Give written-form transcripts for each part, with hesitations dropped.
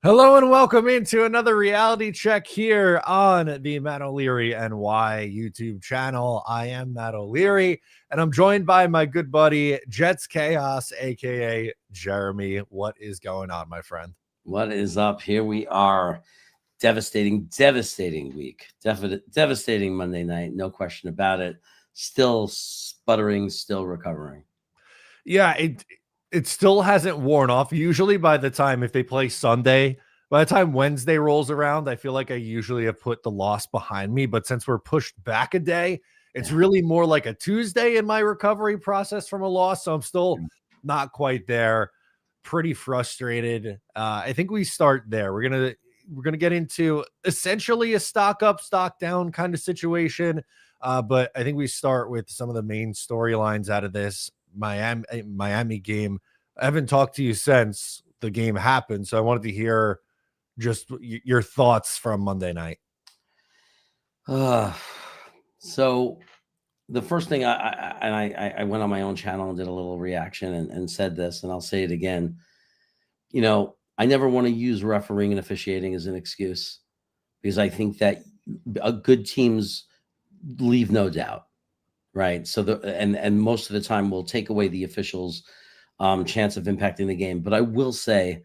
Hello and welcome into another reality check here on the Matt O'Leary NY YouTube channel. I am Matt O'Leary, and I'm joined by my good buddy Jets Chaos, aka Jeremy. What is going on, my friend? What is up? Here we are. Devastating week. Devastating Monday night. No question about it. Still sputtering, still recovering. Yeah, it still hasn't worn off. Usually by the time if they play Sunday, by the time Wednesday rolls around, I feel like I usually have put the loss behind me. But since we're pushed back a day, it's really more like a Tuesday in my recovery process from a loss. So I'm still not quite there. Pretty frustrated. I think we start there. We're gonna get into essentially a stock up, stock down kind of situation. But I think we start with some of the main storylines out of this Miami game. I haven't talked to you since the game happened, so I wanted to hear just your thoughts from Monday night. So the first thing I went on my own channel and did a little reaction and said this, and I'll say it again. You know, I never want to use refereeing and officiating as an excuse, because I think that good teams leave no doubt, right? So and most of the time will take away the officials' chance of impacting the game. But I will say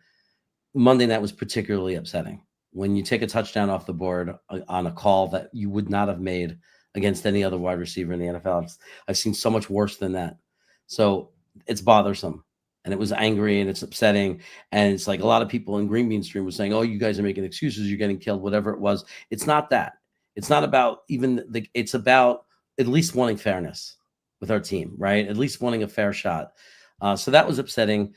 Monday night was particularly upsetting when you take a touchdown off the board on a call that you would not have made against any other wide receiver in the NFL. I've seen so much worse than that. So it's bothersome, and it was angry, and it's upsetting. And it's like a lot of people in Green Bean Stream were saying, oh, you guys are making excuses, you're getting killed, whatever it was. It's not that. It's not about it's about at least wanting fairness with our team, right? At least wanting a fair shot. So that was upsetting.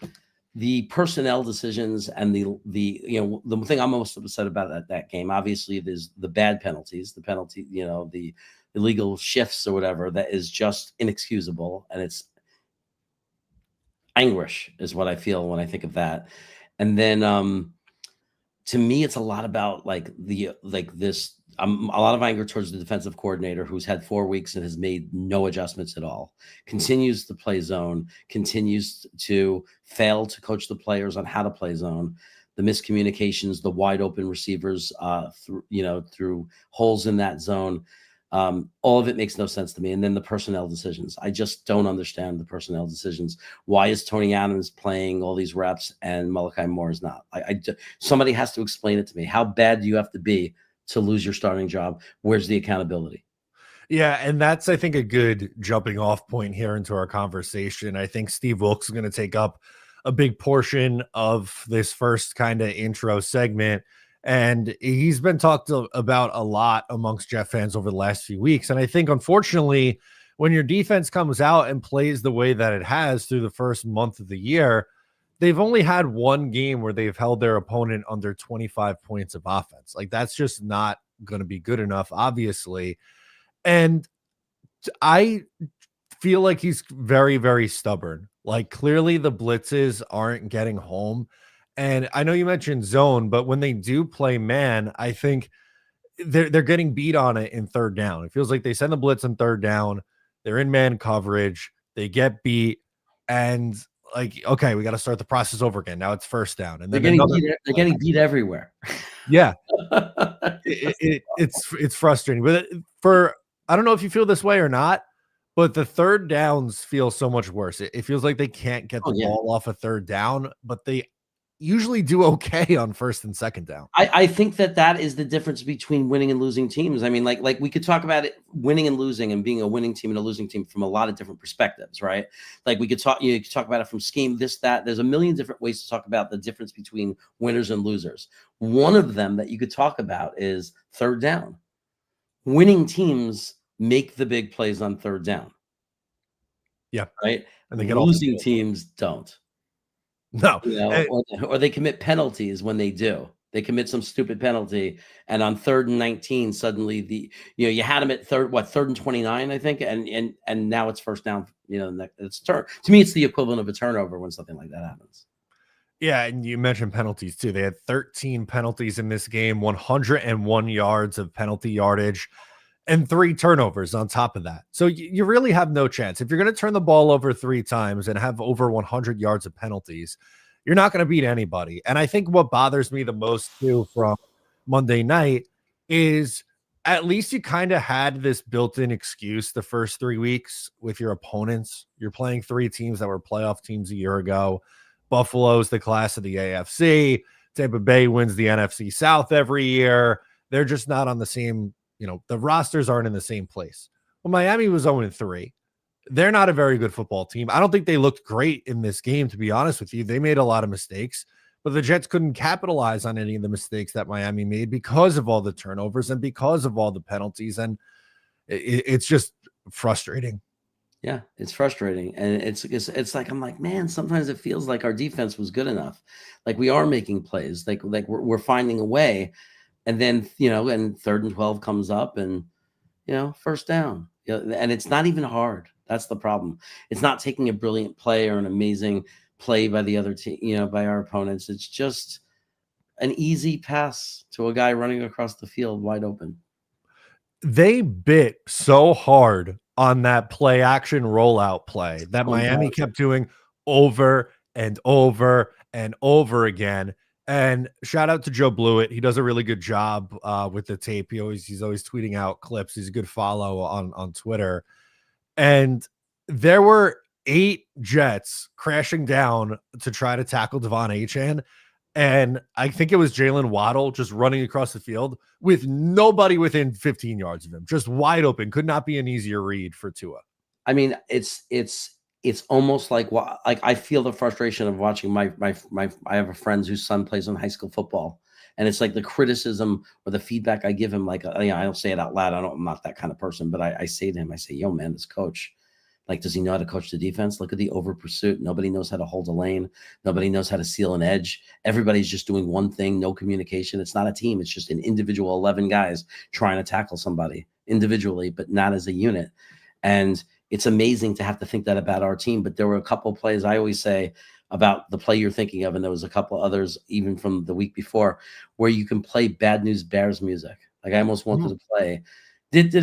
The personnel decisions and the thing I'm most upset about that game, obviously, there's the bad penalties, the illegal shifts or whatever, that is just inexcusable. And it's anguish is what I feel when I think of that. And then to me, it's a lot about a lot of anger towards the defensive coordinator, who's had 4 weeks and has made no adjustments at all, continues to play zone, continues to fail to coach the players on how to play zone, the miscommunications, the wide open receivers through holes in that zone. All of it makes no sense to me. And then the personnel decisions. I just don't understand the personnel decisions. Why is Tony Adams playing all these reps and Malachi Moore is not? Somebody has to explain it to me. How bad do you have to be to lose your starting job? Where's the accountability? Yeah, and that's, I think, a good jumping off point here into our conversation. I think Steve Wilkes is going to take up a big portion of this first kind of intro segment. And he's been talked about a lot amongst Jet fans over the last few weeks. And I think, unfortunately, when your defense comes out and plays the way that it has through the first month of the year, they've only had one game where they've held their opponent under 25 points of offense. Like, that's just not going to be good enough, obviously. And I feel like he's very, very stubborn. Like, clearly the blitzes aren't getting home. And I know you mentioned zone, but when they do play man, I think they're getting beat on it in third down. It feels like they send the blitz on third down. They're in man coverage. They get beat. And like, okay, we got to start the process over again. Now it's first down. And then they're getting beat everywhere. Yeah. It's frustrating. But I don't know if you feel this way or not, but the third downs feel so much worse. It feels like they can't get the ball off a third down, but they usually do okay on first and second down. I think that is the difference between winning and losing teams. I mean, like we could talk about it, winning and losing, and being a winning team and a losing team from a lot of different perspectives, right? Like you could talk about it from scheme, this, that. There's a million different ways to talk about the difference between winners and losers. One of them that you could talk about is third down. Winning teams make the big plays on third down. Yeah. Right? And losing teams don't. No, or they commit penalties when they do. They commit some stupid penalty, and on 3rd and 19, suddenly you had them at 3rd and 29, I think, and now it's first down. It's turn. To me, it's the equivalent of a turnover when something like that happens. Yeah, and you mentioned penalties too. They had 13 penalties in this game, 101 yards of penalty yardage, and 3 turnovers on top of that. So you really have no chance. If you're going to turn the ball over 3 times and have over 100 yards of penalties, you're not going to beat anybody. And I think what bothers me the most too from Monday night is at least you kind of had this built-in excuse the first 3 weeks with your opponents. You're playing 3 teams that were playoff teams a year ago. Buffalo's the class of the AFC. Tampa Bay wins the NFC South every year. They're just not on the same, the rosters aren't in the same place. Well, Miami was 0-3. They're not a very good football team. I don't think they looked great in this game, to be honest with you. They made a lot of mistakes, but the Jets couldn't capitalize on any of the mistakes that Miami made because of all the turnovers and because of all the penalties. And it's just frustrating. Yeah, it's frustrating. And it's like, I'm like, man, sometimes it feels like our defense was good enough. Like we are making plays, like we're finding a way. And then, and 3rd and 12 comes up and, first down. And it's not even hard. That's the problem. It's not taking a brilliant play or an amazing play by the other team, by our opponents. It's just an easy pass to a guy running across the field wide open. They bit so hard on that play action rollout play that Miami kept doing over and over and over again. And shout out to Joe Blewett. He does a really good job with the tape. He's always tweeting out clips. He's a good follow on Twitter. And there were 8 Jets crashing down to try to tackle Devon Achane. And I think it was Jalen Waddle just running across the field with nobody within 15 yards of him, just wide open. Could not be an easier read for Tua. I mean, it's almost like I feel the frustration of watching I have a friend whose son plays in high school football, and it's like the criticism or the feedback I give him. Like, I don't say it out loud. I'm not that kind of person, but I say to him, I say, yo, man, this coach, like, does he know how to coach the defense? Look at the over pursuit. Nobody knows how to hold a lane. Nobody knows how to seal an edge. Everybody's just doing one thing, no communication. It's not a team. It's just an individual 11 guys trying to tackle somebody individually, but not as a unit. And it's amazing to have to think that about our team. But there were a couple of plays I always say about the play you're thinking of, and there was a couple others even from the week before where you can play Bad News Bears music. Like I almost wanted to play because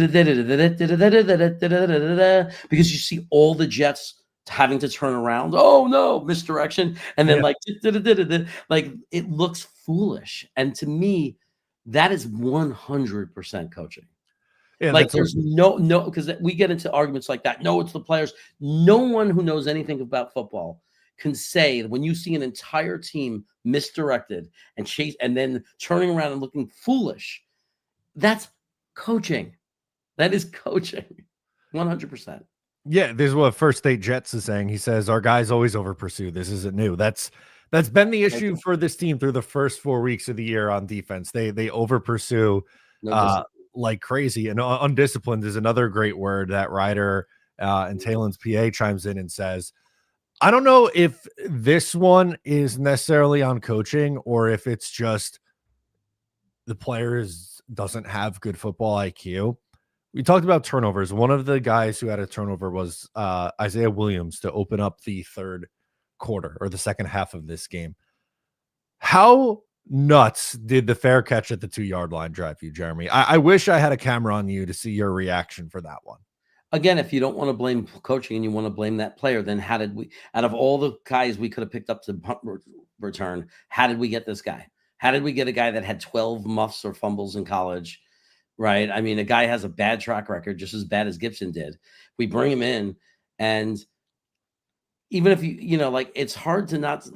you see all the Jets having to turn around. Oh no, misdirection. And then like it looks foolish. And to me, that is 100% coaching. Yeah, like there's no, because we get into arguments like that. No, it's the players. No one who knows anything about football can say that when you see an entire team misdirected and chase and then turning around and looking foolish, that's coaching. That is coaching. 100%. Yeah, this is what First State Jets is saying. He says our guys always over pursue. This isn't new. That's been the issue for this team through the first 4 weeks of the year on defense. They over pursue like crazy, and undisciplined is another great word that Ryder and Talen's PA chimes in and says. I don't know if this one is necessarily on coaching or if it's just the players doesn't have good football IQ. We talked about turnovers. One of the guys who had a turnover was Isaiah Williams to open up the third quarter or the second half of this game. How nuts did the fair catch at the 2-yard line drive you, Jeremy? I wish I had a camera on you to see your reaction for that one. Again, if you don't want to blame coaching and you want to blame that player, then how did we, out of all the guys we could have picked up to punt return, how did we get this guy? How did we get a guy that had 12 muffs or fumbles in college? Right. I mean, a guy has a bad track record, just as bad as Gibson did. We bring him in, and even if it's hard to not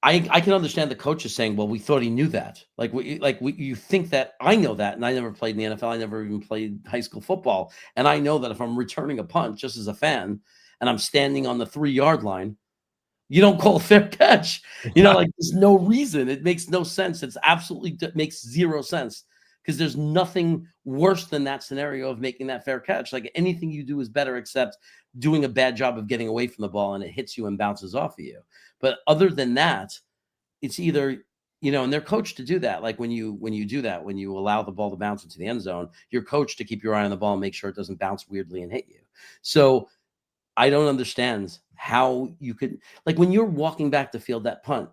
I can understand the coach is saying, well, we thought he knew that. You think that I know that, and I never played in the NFL. I never even played high school football. And I know that if I'm returning a punt just as a fan and I'm standing on the 3-yard line, you don't call a fair catch. There's no reason. It makes no sense. Makes zero sense. Because there's nothing worse than that scenario of making that fair catch. Like anything you do is better except doing a bad job of getting away from the ball and it hits you and bounces off of you. But other than that, it's either, and they're coached to do that. Like when you do that, when you allow the ball to bounce into the end zone, you're coached to keep your eye on the ball and make sure it doesn't bounce weirdly and hit you. So I don't understand how you could, like when you're walking back to field that punt,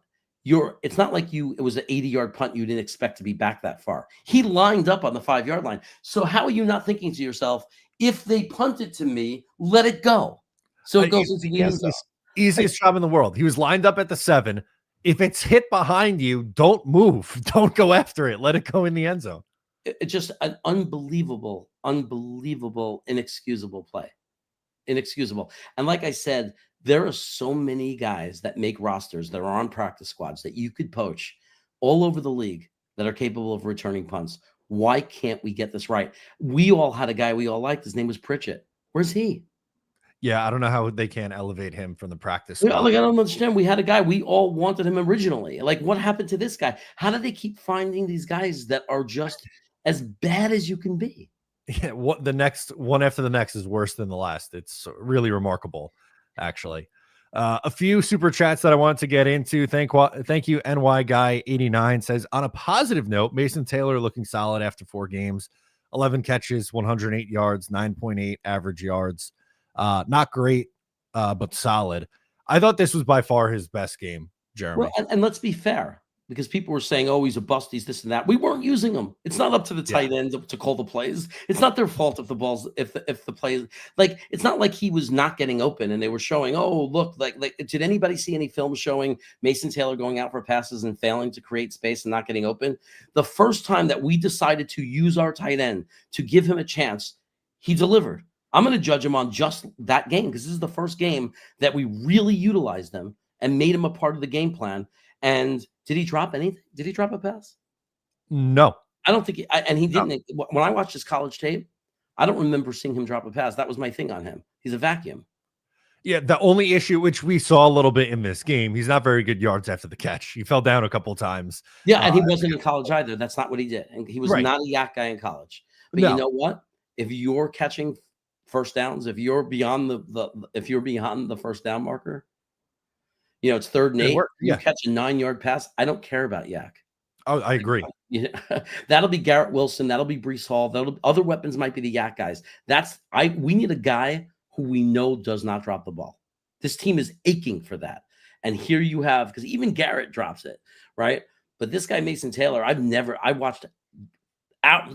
it's not like it was an 80-yard punt. You didn't expect to be back that far. He lined up on the 5-yard line. So how are you not thinking to yourself, if they punt it to me, let it go? So it goes into the end zone. Easiest job in the world. He was lined up at the 7. If it's hit behind you, don't move. Don't go after it. Let it go in the end zone. It's just an unbelievable, inexcusable play. Inexcusable. And like I said, there are so many guys that make rosters that are on practice squads that you could poach all over the league that are capable of returning punts. Why can't we get this right? We all had a guy we all liked. His name was Pritchett. Where's he? Yeah, I don't know how they can't elevate him from the practice Like, squad. I don't understand. We had a guy, we all wanted him originally. Like, what happened to this guy? How do they keep finding these guys that are just as bad as you can be? Yeah, what the next one after the next is worse than the last. It's really remarkable, actually. A few super chats that I want to get into. Thank you, NY Guy 89 says, on a positive note, Mason Taylor looking solid after 4 games, 11 catches, 108 yards, 9.8 average yards. Not great, but solid. I thought this was by far his best game, Jeremy. Well, and let's be fair, because people were saying, oh, he's a bust, he's this and that. We weren't using him. It's not up to the tight end to call the plays. It's not their fault if the balls, if the plays, like, it's not like he was not getting open and they were showing, oh, look, like did anybody see any film showing Mason Taylor going out for passes and failing to create space and not getting open? The first time that we decided to use our tight end to give him a chance, he delivered. I'm going to judge him on just that game because this is the first game that we really utilized him and made him a part of the game plan. And did he drop anything? Did he drop a pass? No. I don't think he didn't. When I watched his college tape, I don't remember seeing him drop a pass. That was my thing on him. He's a vacuum. Yeah, the only issue, which we saw a little bit in this game, he's not very good yards after the catch. He fell down a couple of times. Yeah, and he wasn't in college either. That's not what he did. And he was not a yak guy in college. But you know what? If you're catching first downs, if you're beyond the first down marker, it's 3rd and 8. You catch a 9-yard pass. I don't care about yak. Oh, I agree. That'll be Garrett Wilson. That'll be Breece Hall. Other weapons might be the yak guys. We need a guy who we know does not drop the ball. This team is aching for that. And here you have, because even Garrett drops it, right? But this guy, Mason Taylor, I watched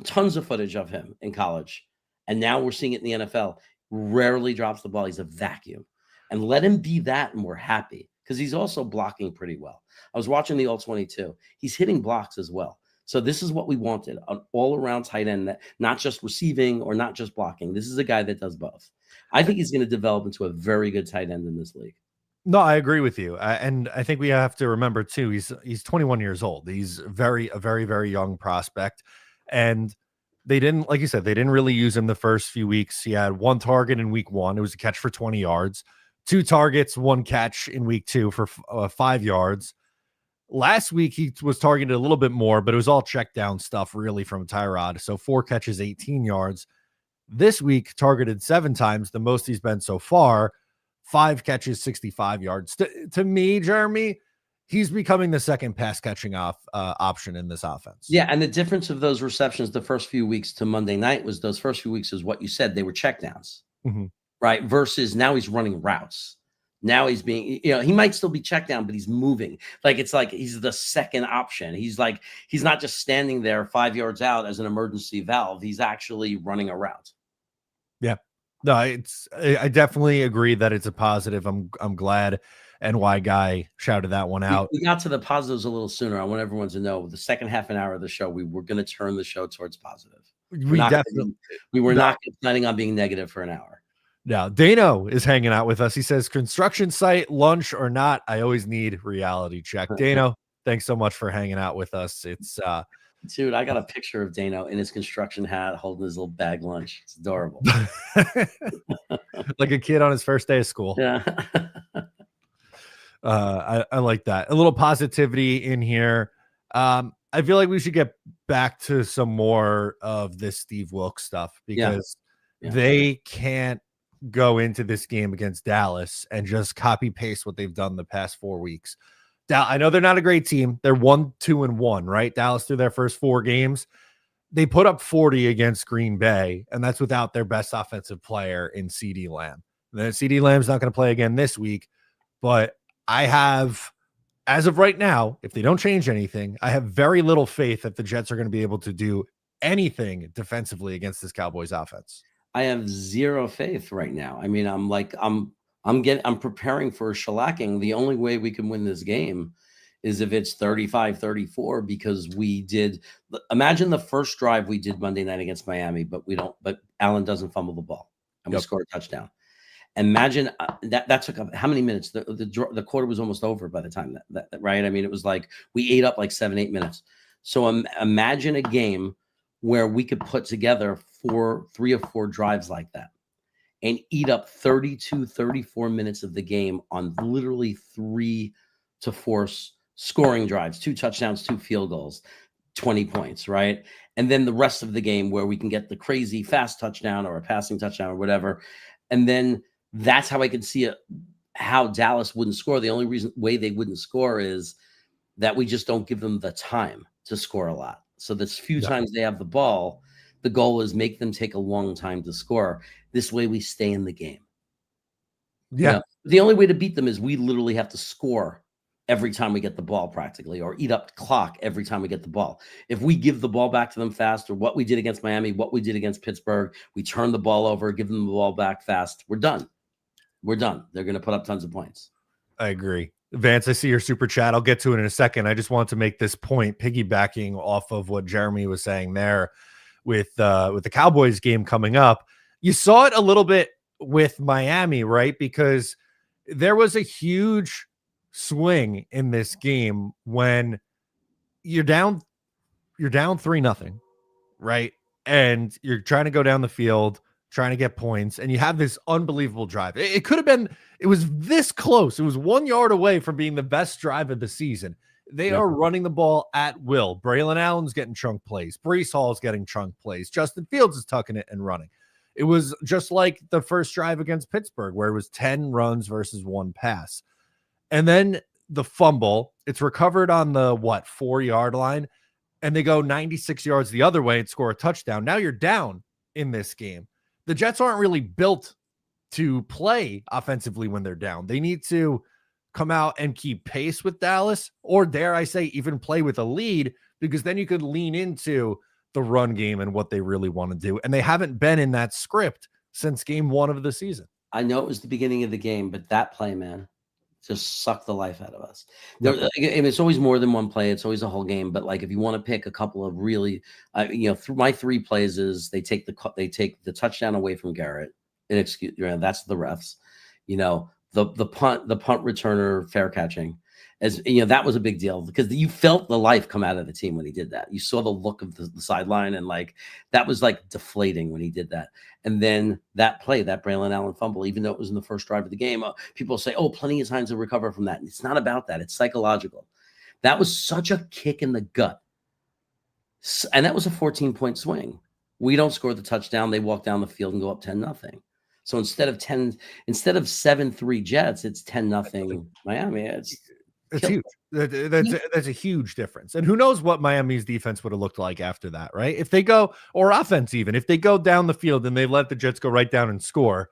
tons of footage of him in college. And now we're seeing it in the NFL. Rarely drops the ball. He's a vacuum. And let him be that, and we're happy. Because he's also blocking pretty well. I was watching the All-22. He's hitting blocks as well. So this is what we wanted, an all-around tight end, that not just receiving or not just blocking. This is a guy that does both. I think he's going to develop into a very good tight end in this league. No, I agree with you. And I think we have to remember, too, he's 21 years old. He's a very, very young prospect. And they didn't, like you said, they didn't really use him the first few weeks. He had 1 target in week 1. It was a catch for 20 yards. 2 targets, 1 catch in week 2 for 5 yards. Last week, he was targeted a little bit more, but it was all check down stuff really from Tyrod. So 4 catches, 18 yards. This week, targeted 7 times, the most he's been so far. 5 catches, 65 yards. To me, Jeremy, he's becoming the second pass catching option in this offense. Yeah, and the difference of those receptions the first few weeks to Monday night was those first few weeks is what you said. They were check downs. Mm-hmm. Right, versus now he's running routes. Now he's being, he might still be checked down, but he's moving. It's like he's the second option. He's not just standing there 5 yards out as an emergency valve. He's actually running a route. Yeah, no, I definitely agree that it's a positive. I'm glad NY Guy shouted that one out. We got to the positives a little sooner. I want everyone to know the second half an hour of the show, we were going to turn the show towards positive. We were not planning on being negative for an hour. Now, Dano is hanging out with us. He says, construction site, lunch or not, I always need reality check. Dano, thanks so much for hanging out with us. It's dude, I got a picture of Dano in his construction hat holding his little bag lunch. It's adorable. Like a kid on his first day of school. Yeah. I like that. A little positivity in here. I feel like we should get back to some more of this Steve Wilks stuff because they can't go into this game against Dallas and just copy paste what they've done the past 4 weeks. I know they're not a great team. They're 1-2-1, right? Dallas through their first 4 games. They put up 40 against Green Bay, and that's without their best offensive player in CeeDee Lamb. Then CeeDee Lamb's not going to play again this week, but I have, as of right now, if they don't change anything, I have very little faith that the Jets are going to be able to do anything defensively against this Cowboys offense. I have zero faith right now. I mean, I'm I'm preparing for a shellacking. The only way we can win this game is if it's 35-34, because imagine the first drive we did Monday night against Miami, but Allen doesn't fumble the ball and we score a touchdown. Imagine that took how many minutes? The quarter was almost over by the time that right? I mean, it was like we ate up like 7-8 minutes. So imagine a game where we could put together 3 or 4 drives like that and eat up 32-34 minutes of the game on literally 3 to 4 scoring drives, 2 touchdowns, 2 field goals, 20 points, right? And then the rest of the game where we can get the crazy fast touchdown or a passing touchdown or whatever. And then that's how I could see how Dallas wouldn't score. The only way they wouldn't score is that we just don't give them the time to score a lot. So this few times they have the ball, the goal is make them take a long time to score. This way we stay in the game. Yeah. You know, the only way to beat them is we literally have to score every time we get the ball practically, or eat up clock every time we get the ball. If we give the ball back to them fast, or what we did against Miami, what we did against Pittsburgh, we turn the ball over, give them the ball back fast, we're done. We're done. They're going to put up tons of points. I agree. Vance, I see your super chat. I'll get to it in a second. I just want to make this point, piggybacking off of what Jeremy was saying there with the Cowboys game coming up. You saw it a little bit with Miami, right? Because there was a huge swing in this game when you're down 3-0, right? And you're trying to go down the field, trying to get points, and you have this unbelievable drive. It could have been, it was this close. It was 1 yard away from being the best drive of the season. They are running the ball at will. Braylon Allen's getting chunk plays. Breece Hall's getting chunk plays. Justin Fields is tucking it and running. It was just like the first drive against Pittsburgh, where it was 10 runs versus 1 pass. And then the fumble, it's recovered on the 4-yard line, and they go 96 yards the other way and score a touchdown. Now you're down in this game. The Jets aren't really built to play offensively when they're down. They need to come out and keep pace with Dallas, or dare I say, even play with a lead, because then you could lean into the run game and what they really want to do. And they haven't been in that script since game 1 of the season. I know it was the beginning of the game, but that play, man, just sucked the life out of us. It's always more than one play. It's always a whole game. But like, if you want to pick a couple of really, through my 3 plays is they take the touchdown away from Garrett. And that's the refs. The punt returner fair catching, that was a big deal, because you felt the life come out of the team when he did that. You saw the look of the sideline, and like that was like deflating when he did that. And then that play, that Braylon Allen fumble, even though it was in the first drive of the game, people say, "Oh, plenty of times to recover from that." And it's not about that; it's psychological. That was such a kick in the gut, and that was a 14-point swing. We don't score the touchdown; they walk down the field and go up 10-0. So instead of 7-3 Jets, it's 10-0 Miami. It's huge. That's a huge difference. And who knows what Miami's defense would have looked like after that, right? If they go, or offense even, if they go down the field and they let the Jets go right down and score.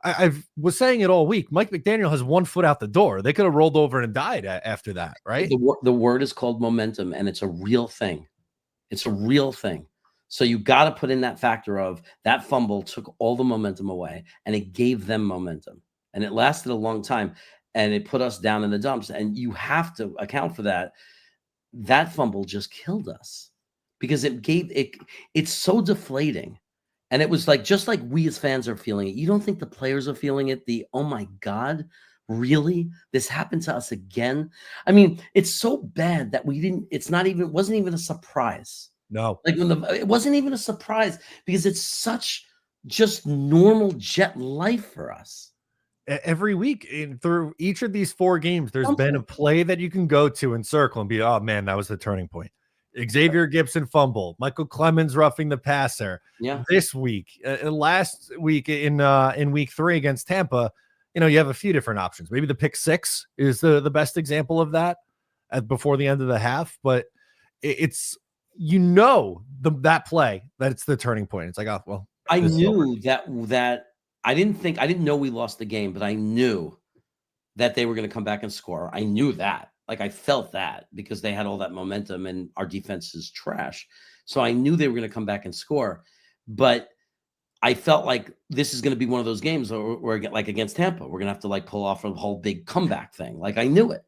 I was saying it all week. Mike McDaniel has 1 foot out the door. They could have rolled over and died after that, right? The word is called momentum, and it's a real thing. It's a real thing. So you got to put in that factor of that fumble took all the momentum away, and it gave them momentum, and it lasted a long time, and it put us down in the dumps. And you have to account for that. That fumble just killed us, because it's so deflating. And it was like, just like we as fans are feeling it. You don't think the players are feeling it? Oh my God, really? This happened to us again? I mean, it's so bad that it wasn't even a surprise. No, like it wasn't even a surprise, because it's such just normal Jet life for us. Every week through each of these 4 games, there's been a play that you can go to and circle and be, oh man, that was the turning point. Xavier Gibson fumble, Michael Clemens roughing the passer. Yeah. This week, last week in week 3 against Tampa, you have a few different options. Maybe the pick 6 is the best example of that before the end of the half, but it's that play, that it's the turning point. It's like, oh well, I knew that I didn't know we lost the game, but I knew that they were going to come back and score. I knew that. Like, I felt that, because they had all that momentum and our defense is trash. So I knew they were going to come back and score. But I felt like this is going to be one of those games where like against Tampa, we're going to have to like pull off a whole big comeback thing. Like I knew it.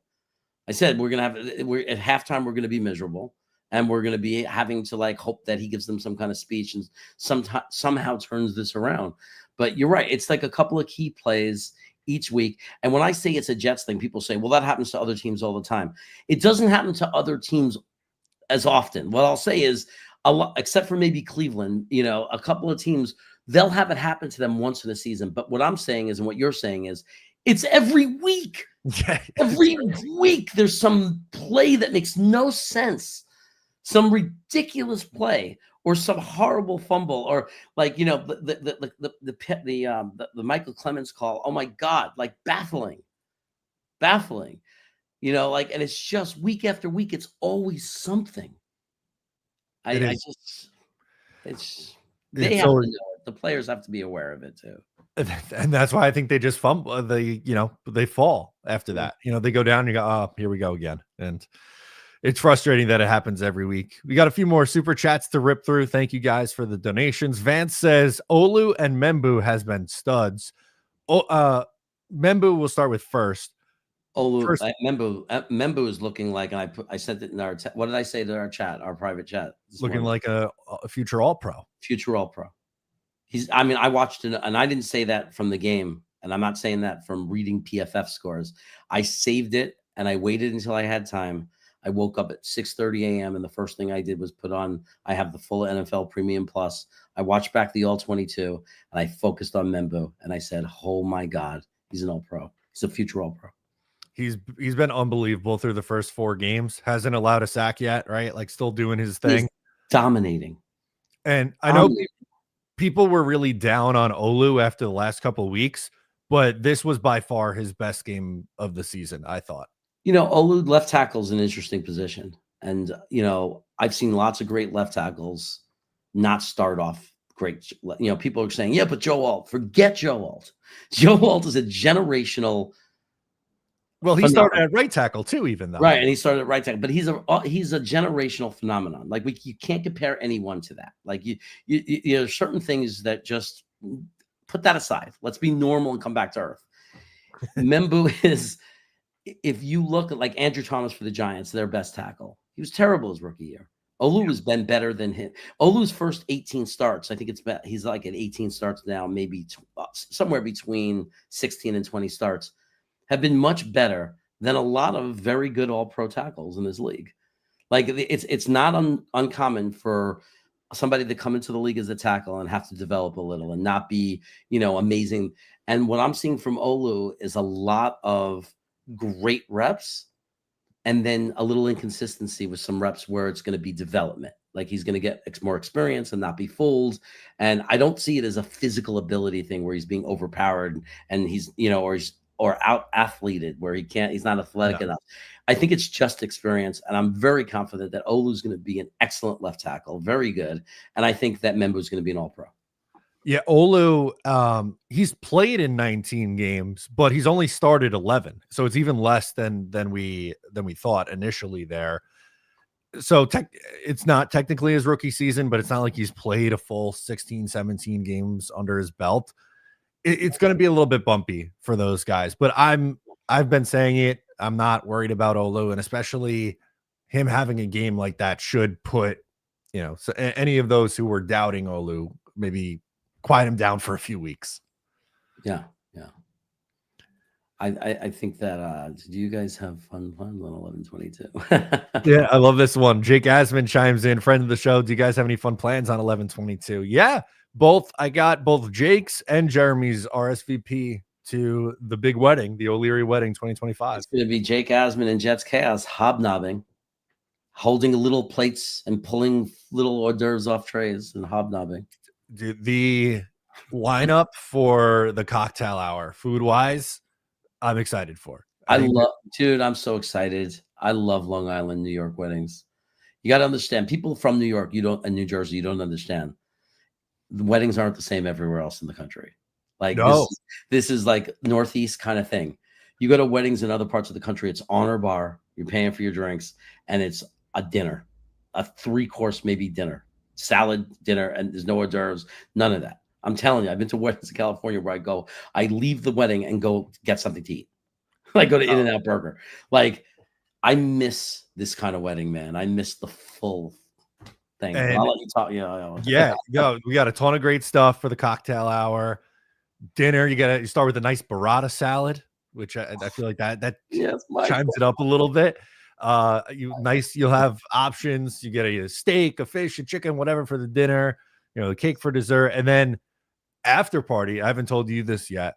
I said we're at halftime we're going to be miserable, and we're going to be having to like hope that he gives them some kind of speech and somehow turns this around. But you're right. It's like a couple of key plays each week. And when I say it's a Jets thing, people say, well, that happens to other teams all the time. It doesn't happen to other teams as often. What I'll say is a lot, except for maybe Cleveland, a couple of teams, they'll have it happen to them once in a season. But what I'm saying is, and what you're saying is, it's every week. Every week there's some play that makes no sense, some ridiculous play, or some horrible fumble, or like the Michael Clemens call. Oh my God, like baffling. And it's just week after week. It's always something. They have to know it. The players have to be aware of it too. And that's why I think they just fumble. They fall after that. They go down and you go, oh, here we go again. And it's frustrating that it happens every week. We got a few more super chats to rip through. Thank you guys for the donations. Vance says Olu and Membou has been studs. Membou will start with first. Membou is looking like, and I sent it in our what did I say to our chat, our private chat? Looking like a future All-Pro. Future All-Pro. I watched it, and I didn't say that from the game, and I'm not saying that from reading PFF scores. I saved it, and I waited until I had time. I woke up at 6:30 a.m., and the first thing I did was put on, I have the full NFL Premium Plus. I watched back the All-22, and I focused on Membou, and I said, oh, my God, he's an All-Pro. He's a future All-Pro. He's been unbelievable through the first 4 games. Hasn't allowed a sack yet, right? Like still doing his thing. He's dominating. And I know people were really down on Olu after the last couple of weeks, but this was by far his best game of the season, I thought. Olu left tackle is an interesting position. And, I've seen lots of great left tackles not start off great. People are saying, yeah, but Joe Alt. Forget Joe Alt. Joe Alt is a generational. Well, he started at right tackle too, even though. Right, and he started at right tackle, but he's a generational phenomenon. Like you can't compare anyone to that. Like you certain things that just put that aside. Let's be normal and come back to earth. Membou is, if you look at like Andrew Thomas for the Giants, their best tackle, he was terrible his rookie year. Olu has been better than him. Olu's first 18 starts, I think he's like at 18 starts now, maybe somewhere between 16 and 20 starts, have been much better than a lot of very good all-pro tackles in this league. Like it's not uncommon for somebody to come into the league as a tackle and have to develop a little and not be, amazing. And what I'm seeing from Olu is a lot of great reps and then a little inconsistency with some reps where it's going to be development. Like he's going to get more experience and not be fooled. And I don't see it as a physical ability thing where he's being overpowered and he's, or out athleted where he's not athletic enough. I think it's just experience. And I'm very confident that Olu's going to be an excellent left tackle. Very good. And I think that Membou is going to be an All-Pro. Yeah. Olu, he's played in 19 games, but he's only started 11. So it's even less than we thought initially there. So it's not technically his rookie season, but it's not like he's played a full 16, 17 games under his belt. It's going to be a little bit bumpy for those guys, but I've been saying it. I'm not worried about Olu, and especially him having a game like that should put, so any of those who were doubting Olu, maybe quiet him down for a few weeks. Yeah. I think that, do you guys have fun plans on 11/22? Yeah, I love this one. Jake Asman chimes in, friend of the show. Do you guys have any fun plans on 11/22? Yeah. I got both Jake's and Jeremy's RSVP to the big wedding, the O'Leary wedding 2025. It's going to be Jake Asman and Jets Chaos hobnobbing, holding little plates and pulling little hors d'oeuvres off trays and hobnobbing. Dude, the lineup for the cocktail hour, food-wise, I'm excited for. I'm so excited. I love Long Island, New York weddings. You got to understand, people from New York, in New Jersey, you don't understand. The weddings aren't the same everywhere else in the country. Like this is like Northeast kind of thing. You go to weddings in other parts of the country, it's honor bar, you're paying for your drinks, and it's a dinner, a 3-course maybe dinner, salad dinner, and there's no hors d'oeuvres, none of that. I'm telling you, I've been to weddings in California where I leave the wedding and go get something to eat. Like go to In-N-Out Burger. Like I miss this kind of wedding, man. I miss the full thing. But I'll let you talk. We got a ton of great stuff for the cocktail hour. Dinner, you start with a nice burrata salad, which I feel like that chimes it up a little bit. You'll have options. You get a steak, a fish, a chicken, whatever for the dinner, the cake for dessert, and then after party. I haven't told you this yet.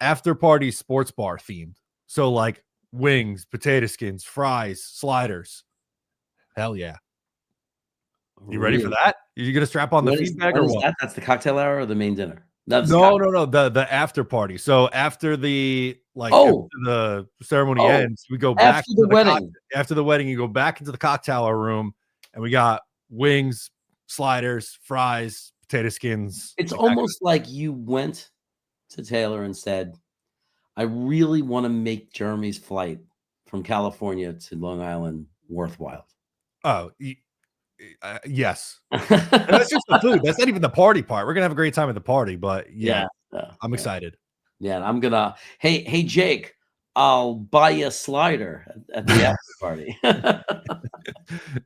After party sports bar themed. So like wings, potato skins, fries, sliders. Hell yeah. You ready for that? You gonna strap on the feedback or what? That's the cocktail hour or the main dinner? No. The after party. So after the after the ceremony ends, we go back to the wedding. After the wedding, you go back into the cocktail hour room, and we got wings, sliders, fries, potato skins. It's almost like you went to Taylor and said, "I really want to make Jeremy's flight from California to Long Island worthwhile." Oh. Yes. That's just the food. That's not even the party part. We're gonna have a great time at the party, but I'm excited. Yeah, I'm gonna. Hey, Jake, I'll buy you a slider at the after party.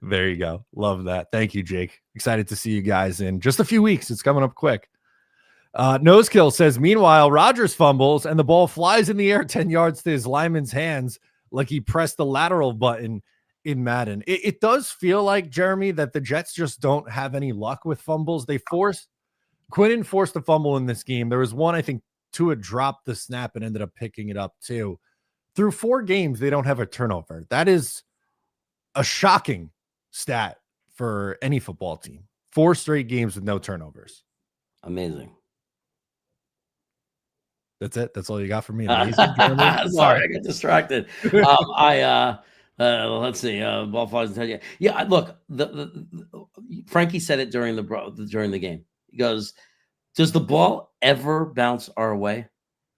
There you go. Love that. Thank you, Jake. Excited to see you guys in just a few weeks. It's coming up quick. Nosekill says, meanwhile, Rodgers fumbles and the ball flies in the air 10 yards to his lineman's hands like he pressed the lateral button in Madden. It does feel like, Jeremy, that the Jets just don't have any luck with fumbles. Quinnen forced a fumble in this game. There was one, I think, Tua dropped the snap and ended up picking it up too. Through 4 games, they don't have a turnover. That is a shocking stat for any football team. 4 straight games with no turnovers. Amazing. That's it. That's all you got for me. Sorry, I got distracted. Let's see. Ball flies and tell you. Yeah, look. The Frankie said it during the game. He goes, "Does the ball ever bounce our way?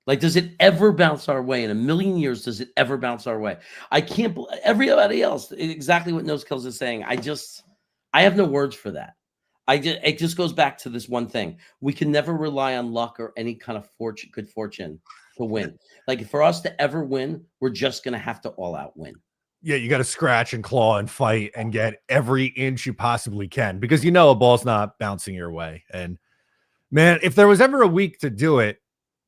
Like, does it ever bounce our way in a million years? Does it ever bounce our way? I can't believe everybody else. Exactly what Nosekills is saying. I have no words for that. It just goes back to this one thing. We can never rely on luck or any kind of good fortune to win. Like for us to ever win, we're just going to have to all out win." Yeah, you got to scratch and claw and fight and get every inch you possibly can because a ball's not bouncing your way. And man, if there was ever a week to do it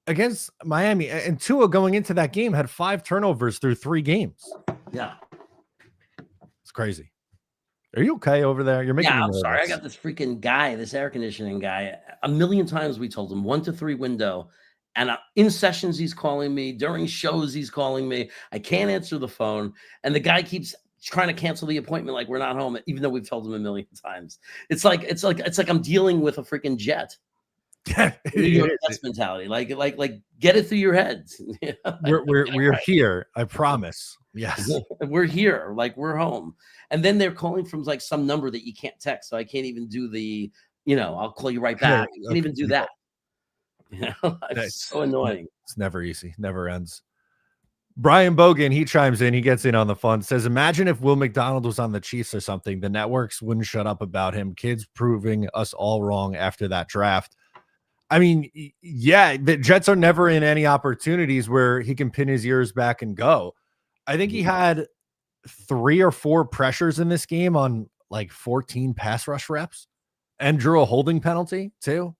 against Miami, and Tua going into that game had 5 turnovers through 3 games. Yeah, it's crazy. Are you okay over there? You're making me nervous. Sorry. I got this freaking guy, this air conditioning guy. A million times we told him 1 to 3 window. And in sessions, he's calling me. During shows, he's calling me. I can't answer the phone. And the guy keeps trying to cancel the appointment like we're not home, even though we've told him a million times. It's like I'm dealing with a freaking jet. New York Jets mentality. Like get it through your heads. We're here. I promise. Yes. We're here. Like we're home. And then they're calling from like some number that you can't text. So I can't even do the, I'll call you right back. I can't even do that. It's so annoying. It's never easy. Never ends. Brian Bogan, he chimes in. He gets in on the fun. Says, imagine if Will McDonald was on the Chiefs or something. The networks wouldn't shut up about him. Kids proving us all wrong after that draft. I mean, yeah, the Jets are never in any opportunities where he can pin his ears back and go. I think he had 3 or 4 pressures in this game on like 14 pass rush reps and drew a holding penalty too.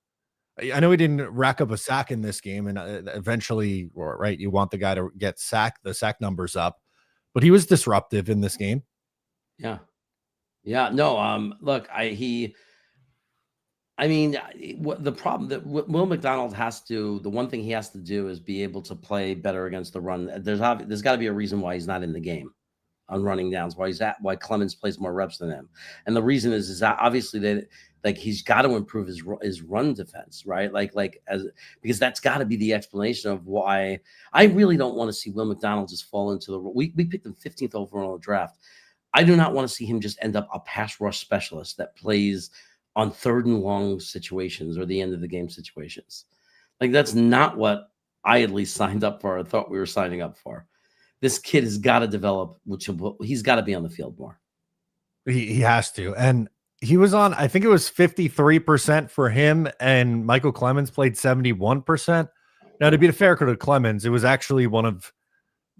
I know he didn't rack up a sack in this game, and eventually, right, you want the guy to get sacked, the sack numbers up, but he was disruptive in this game. Yeah. No. Look, the problem that Will McDonald the one thing he has to do is be able to play better against the run. There's got to be a reason why he's not in the game on running downs. Why Clemens plays more reps than him, and the reason is that obviously he's got to improve his run defense, right? Because that's got to be the explanation of why I really don't want to see Will McDonald just fall into we picked him 15th overall in the draft. I do not want to see him just end up a pass rush specialist that plays on 3rd and long situations or the end of the game situations. Like that's not what I at least signed up for. I thought we were signing up for. This kid has got to develop, he's got to be on the field more. He has to. And He was on, I think it was 53% for him, and Michael Clemens played 71%. Now, to be fair to Clemens, it was actually one of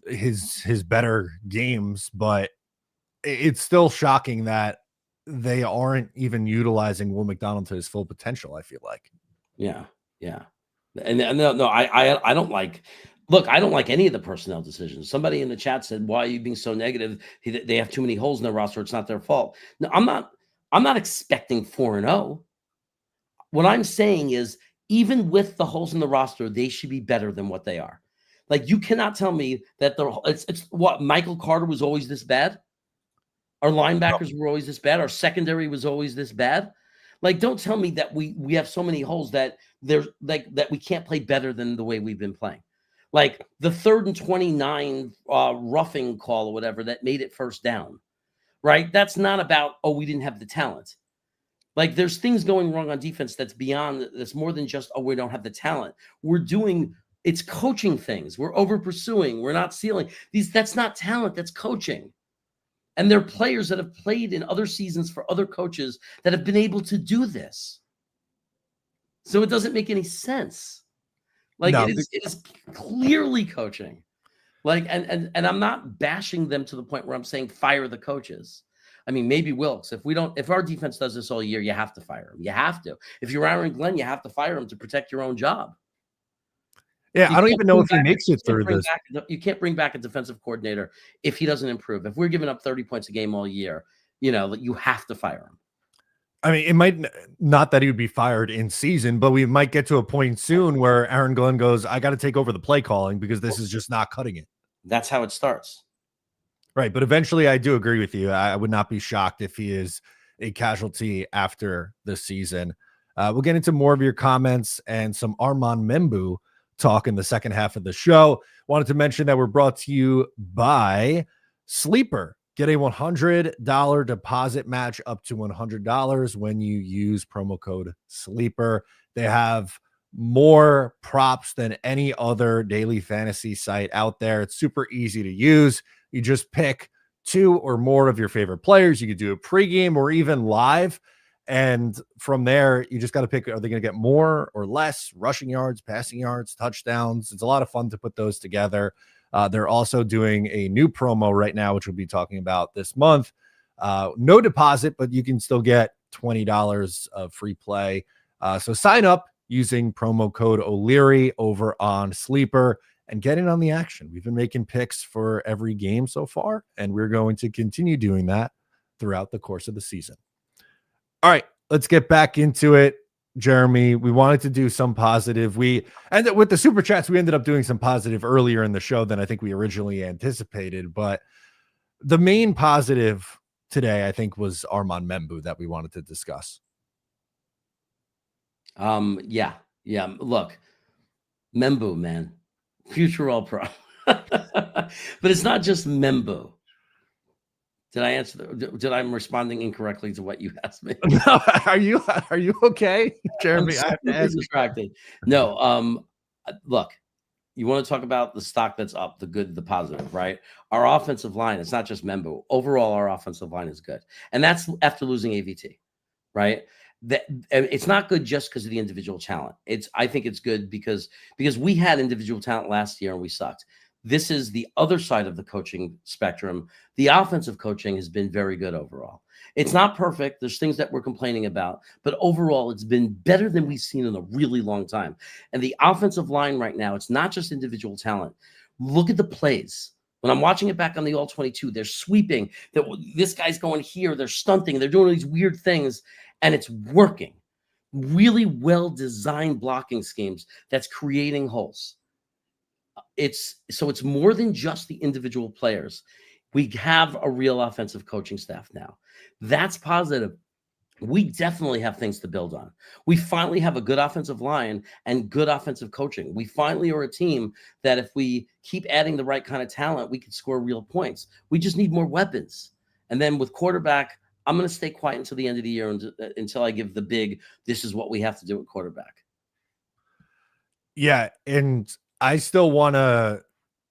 his better games, but it's still shocking that they aren't even utilizing Will McDonald to his full potential, I feel like. Yeah, yeah. And no, I don't like. Look, I don't like any of the personnel decisions. Somebody in the chat said, "Why are you being so negative? They have too many holes in their roster. It's not their fault." No, I'm not. I'm not expecting 4-0. What I'm saying is, even with the holes in the roster, they should be better than what they are. Like, you cannot tell me that it's what Michael Carter was always this bad. Our linebackers were always this bad. Our secondary was always this bad. Like, don't tell me that we have so many holes that there's like that we can't play better than the way we've been playing. Like the 3rd and 29 roughing call or whatever that made it first down, right? That's not about, oh, we didn't have the talent. Like, there's things going wrong on defense that's beyond, that's more than just, oh, we don't have the talent. It's coaching things. We're over pursuing. We're not sealing these. That's not talent. That's coaching. And there are players that have played in other seasons for other coaches that have been able to do this. So it doesn't make any sense. Like, no, it is clearly coaching. Like, and I'm not bashing them to the point where I'm saying fire the coaches. I mean, maybe Wilkes. If our defense does this all year, you have to fire him. You have to. If you're Aaron Glenn, you have to fire him to protect your own job. Yeah, I don't even know if he makes it through this. You can't bring back a defensive coordinator if he doesn't improve. If we're giving up 30 points a game all year, you have to fire him. I mean, it might not that he would be fired in season, but we might get to a point soon where Aaron Glenn goes, I got to take over the play calling because this is just not cutting it. That's how it starts. Right. But eventually I do agree with you. I would not be shocked if he is a casualty after the season. We'll get into more of your comments and some Armand Membou talk in the second half of the show. Wanted to mention that we're brought to you by Sleeper. Get a $100 deposit match up to $100 when you use promo code Sleeper. They have more props than any other daily fantasy site out there. It's super easy to use. You just pick 2 or more of your favorite players. You could do a pregame or even live. And from there, you just got to pick, are they going to get more or less rushing yards, passing yards, touchdowns? It's a lot of fun to put those together. They're also doing a new promo right now, which we'll be talking about this month. No deposit, but you can still get $20 of free play. So sign up using promo code O'Leary over on Sleeper and get in on the action. We've been making picks for every game so far, and we're going to continue doing that throughout the course of the season. All right, let's get back into it. Jeremy, we wanted to do some positive. And with the super chats, we ended up doing some positive earlier in the show than I think we originally anticipated. But the main positive today, I think, was Armand Membou that we wanted to discuss. Yeah. Look, Membou, man, future All Pro. But it's not just Membou. Did I answer? Did I'm responding incorrectly to what you asked me? No, are you okay, Jeremy? I'm distracted. No. Look, you want to talk about the stock that's up, the good, the positive, right? Our offensive line. It's not just Membou. Overall, our offensive line is good, and that's after losing AVT, right? It's not good just because of the individual talent. I think it's good because we had individual talent last year and we sucked. This is the other side of the coaching spectrum. The offensive coaching has been very good overall. It's not perfect. There's things that we're complaining about, but overall it's been better than we've seen in a really long time. And the offensive line right now, it's not just individual talent. Look at the plays. When I'm watching it back on the All-22, they're sweeping. This guy's going here. They're stunting. They're doing all these weird things, and it's working. Really well-designed blocking schemes that's creating holes. It's more than just the individual players. We have a real offensive coaching staff now. That's positive. We definitely have things to build on. We finally have a good offensive line and good offensive coaching. We finally are a team that if we keep adding the right kind of talent, we can score real points. We just need more weapons. And then with quarterback, I'm going to stay quiet until the end of the year until I give the big, this is what we have to do at quarterback. Yeah, and I still want to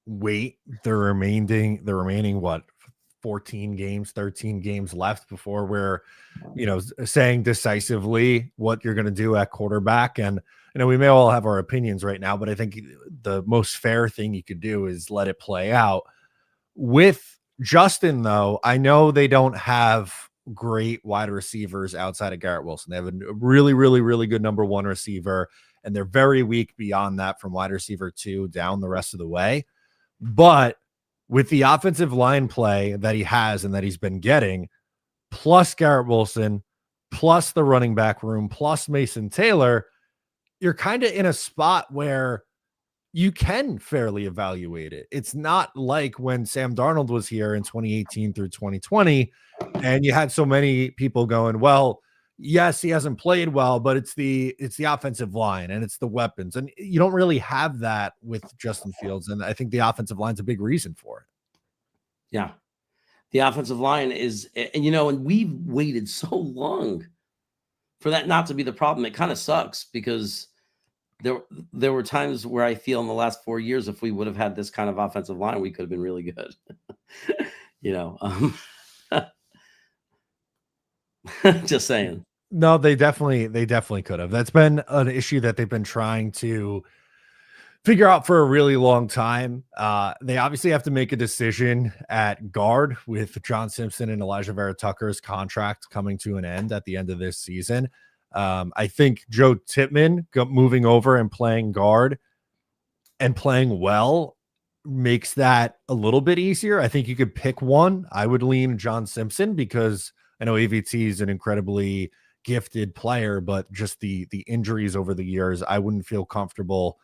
wait the remaining 4 14 games, 13 games left before we're, saying decisively what you're going to do at quarterback. And, we may all have our opinions right now, but I think the most fair thing you could do is let it play out. With Justin, though, I know they don't have great wide receivers outside of Garrett Wilson. They have a really, really, really good number one receiver, and they're very weak beyond that from wide receiver 2 down the rest of the way. But with the offensive line play that he has and that he's been getting, plus Garrett Wilson, plus the running back room, plus Mason Taylor, you're kind of in a spot where you can fairly evaluate it. It's not like when Sam Darnold was here in 2018 through 2020, and you had so many people going, well, yes, he hasn't played well, but it's the offensive line and it's the weapons. And you don't really have that with Justin Fields. And I think the offensive line's a big reason for it. Yeah. The offensive line is, and we've waited so long for that not to be the problem. It kind of sucks because there were times where I feel in the last 4 years, if we would have had this kind of offensive line, we could have been really good. Just saying. No, they definitely could have. That's been an issue that they've been trying to figure out for a really long time. They obviously have to make a decision at guard with John Simpson and Elijah Vera Tucker's contract coming to an end at the end of this season. I think Joe Tippmann moving over and playing guard and playing well makes that a little bit easier. I think you could pick one. I would lean John Simpson because I know AVT is an incredibly gifted player, but just the injuries over the years, I wouldn't feel comfortable,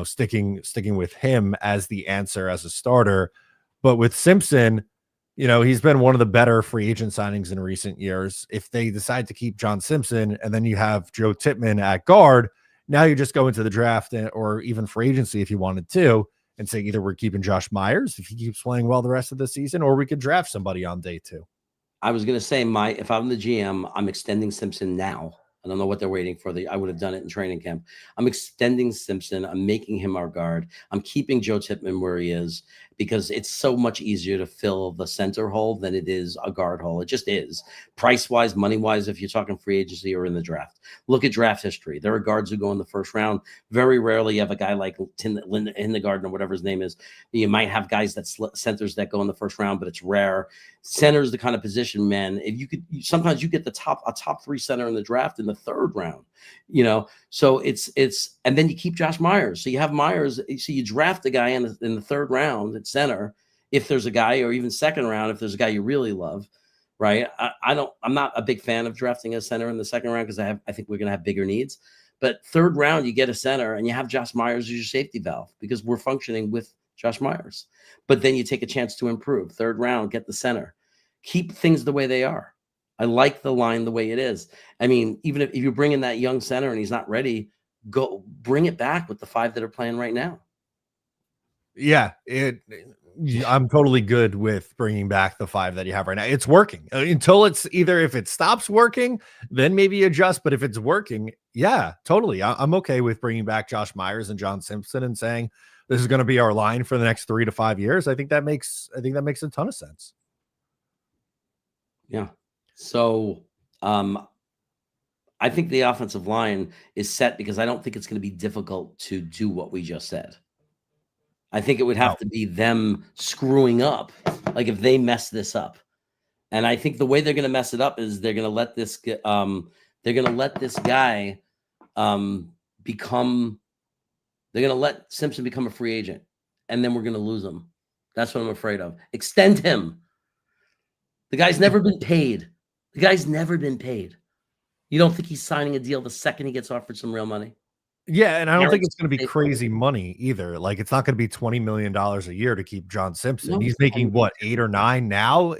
sticking with him as the answer as a starter. But with Simpson, he's been one of the better free agent signings in recent years. If they decide to keep John Simpson and then you have Joe Tippmann at guard, now you just go into the draft or even free agency if you wanted to and say either we're keeping Josh Myers if he keeps playing well the rest of the season, or we could draft somebody on day 2. I was going to say, if I'm the GM, I'm extending Simpson now. I don't know what they're waiting for. I would have done it in training camp. I'm extending Simpson. I'm making him our guard. I'm keeping Joe Tippmann where he is because it's so much easier to fill the center hole than it is a guard hole. It just is. Price-wise, money-wise, if you're talking free agency or in the draft. Look at draft history. There are guards who go in the first round. Very rarely you have a guy like Lindegaard or whatever his name is. You might have guys centers that go in the first round, but it's rare. Center is the kind of position, man. If sometimes you get a top 3 center in the draft in the 3rd round, so it's, and then you keep Josh Myers. So you have Myers. So you draft a guy in the 3rd round at center, if there's a guy, or even 2nd round, if there's a guy you really love, right? I'm not a big fan of drafting a center in the 2nd round because I think we're going to have bigger needs, but 3rd round, you get a center and you have Josh Myers as your safety valve because we're functioning with Josh Myers, but then you take a chance to improve. 3rd round, get the center, keep things the way they are. I like the line the way it is. I mean, even if you bring in that young center and he's not ready, go bring it back with the 5 that are playing right now. Yeah, I'm totally good with bringing back the 5 that you have right now. It's working until it's either if it stops working, then maybe adjust. But if it's working, yeah, totally. I'm okay with bringing back Josh Myers and John Simpson and saying this is going to be our line for the next 3 to 5 years. I think that makes a ton of sense. Yeah. So I think the offensive line is set because I don't think it's going to be difficult to do what we just said. I think it would have to be them screwing up, like if they mess this up. And I think the way they're going to mess it up is they're going to let this guy they're going to let Simpson become a free agent, and then we're going to lose him. That's what I'm afraid of. Extend him. The guy's never been paid. You don't think he's signing a deal the second he gets offered some real money? Yeah, and I don't think it's going to be crazy money either. Like, it's not going to be $20 million a year to keep John Simpson. No, he's making what, 8 or 9 now?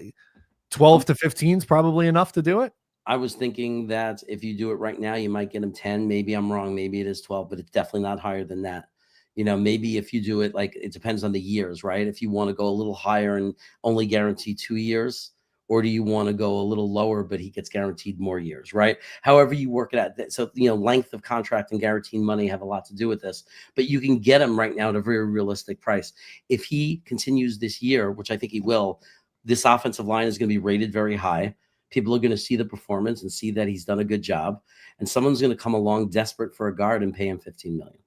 12 to 15 is probably enough to do it. I was thinking that if you do it right now, you might get him 10. Maybe I'm wrong. Maybe it is 12, but it's definitely not higher than that. Maybe if you do it, like, it depends on the years, right? If you want to go a little higher and only guarantee 2 years, or do you want to go a little lower, but he gets guaranteed more years, right? However you work it out. So, length of contract and guaranteed money have a lot to do with this, but you can get him right now at a very realistic price. If he continues this year, which I think he will, This offensive line is going to be rated very high. People are going to see the performance and see that he's done a good job. And someone's going to come along desperate for a guard and pay him $15 million.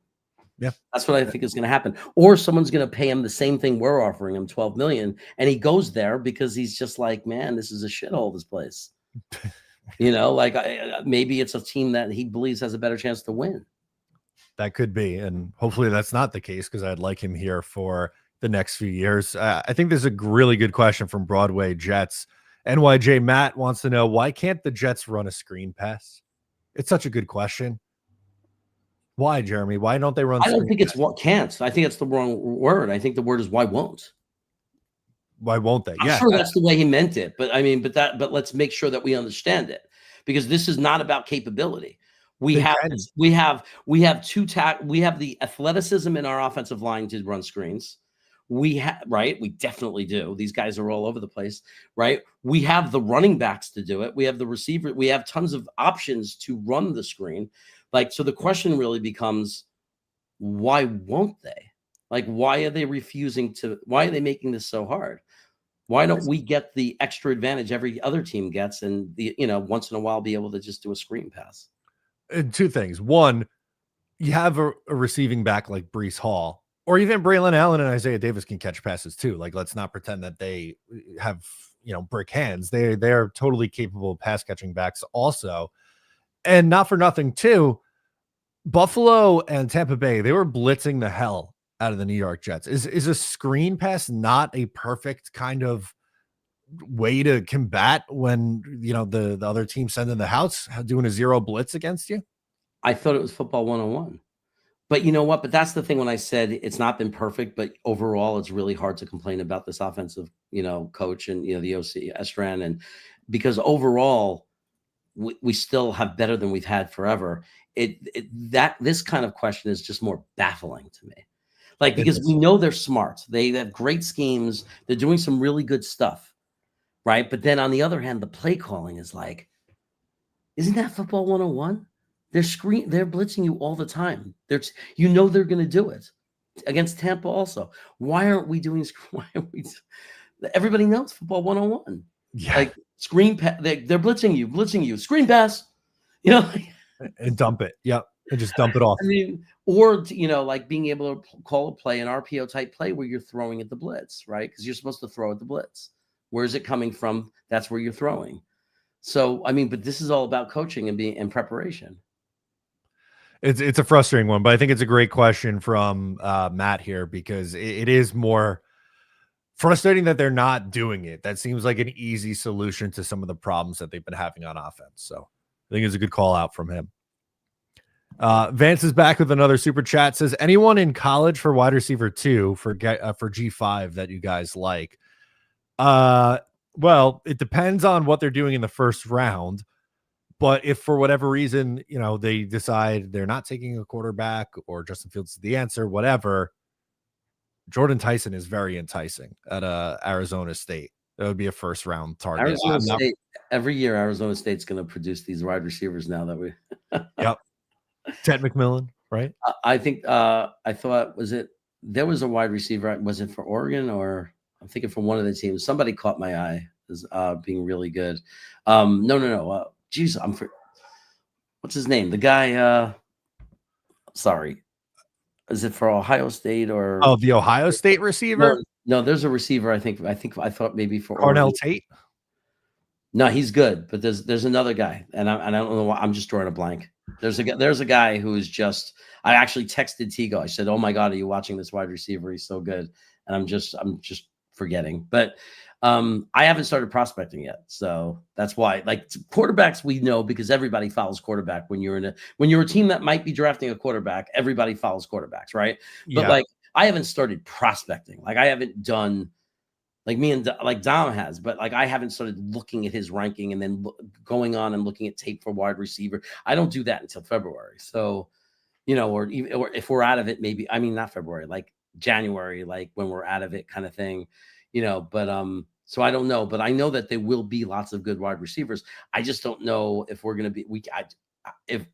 Yeah. That's what I think is going to happen. Or someone's going to pay him the same thing we're offering him, $12 million. And he goes there because he's just like, man, this is a shithole, this place. Like maybe it's a team that he believes has a better chance to win. That could be. And hopefully that's not the case, because I'd like him here for the next few years. I think there's a really good question from Broadway Jets. NYJ Matt wants to know, why can't the Jets run a screen pass? It's such a good question. Why, Jeremy? Why don't they run? I don't think it's what can't. I think it's the wrong word. I think the word is why won't. Why won't they? I'm sure that's the way he meant it. But I mean, but let's make sure that we understand it, because this is not about capability. We have the athleticism in our offensive line to run screens. We definitely do. These guys are all over the place, right? We have the running backs to do it. We have the receiver. We have tons of options to run the screen. So the question really becomes, why won't they? Why are they refusing to? Why are they making this so hard? Why don't we get the extra advantage every other team gets, and once in a while be able to just do a screen pass? Two things. One, you have a receiving back like Breece Hall, or even Braylon Allen and Isaiah Davis can catch passes too. Let's not pretend that they have, brick hands. They're totally capable pass catching backs also. And not for nothing too, Buffalo and Tampa Bay, they were blitzing the hell out of the New York Jets. Is a screen pass not a perfect kind of way to combat when the other team sending the house, doing a zero blitz against you? I thought it was football 101. But you know what? But that's the thing, when I said it's not been perfect, but overall it's really hard to complain about this offensive, coach and the OC Estran, and because overall we still have better than we've had forever. This kind of question is just more baffling to me. Because we know they're smart. They have great schemes. They're doing some really good stuff. Right. But then on the other hand, the play calling is isn't that football 101? They're blitzing you all the time. They're going to do it against Tampa also. Why aren't we doing? Everybody knows football 101. Yeah. Screen pass. They're blitzing you. Screen pass. And dump it. Yep. And just dump it off. I mean, or being able to call a play, an RPO type play where you're throwing at the blitz, right? Because you're supposed to throw at the blitz. Where's it coming from? That's where you're throwing. So, I mean, but this is all about coaching and preparation. It's a frustrating one, but I think it's a great question from Matt here, because it is more frustrating that they're not doing it. That seems like an easy solution to some of the problems that they've been having on offense. So I think it's a good call out from him. Vance is back with another super chat. Says, anyone in college for wide receiver 2 for G5 that you guys like? Well, it depends on what they're doing in the first round. But if for whatever reason, they decide they're not taking a quarterback, or Justin Fields is the answer, whatever, Jordan Tyson is very enticing at Arizona State. That would be a first round target. Every year, Arizona State's going to produce these wide receivers now that we. Yep. Ted McMillan, right? I think I thought, there was a wide receiver. Was it for Oregon, or I'm thinking from one of the teams? Somebody caught my eye as being really good. No. Geez, what's his name? The guy. Sorry, is it for Ohio State or? Oh, the Ohio State receiver. No, there's a receiver. I I thought maybe for Cornell Oregon. Tate. No, he's good, but there's another guy, and I don't know why. I'm just drawing a blank. There's a guy who is just. I actually texted Tigo. I said, "Oh my God, are you watching this wide receiver? He's so good." And I'm just forgetting. But I haven't started prospecting yet, so that's why. Quarterbacks, we know because everybody follows quarterback. When you're a team that might be drafting a quarterback, everybody follows quarterbacks, right? Yeah. But I haven't started prospecting. I haven't done. Me and Dom has, but I haven't started looking at his ranking and then going on and looking at tape for wide receiver. I don't do that until February. So, or if we're out of it, maybe, not February, January, when we're out of it kind of thing, but, so I don't know, but I know that there will be lots of good wide receivers. I just don't know if we're going to be, if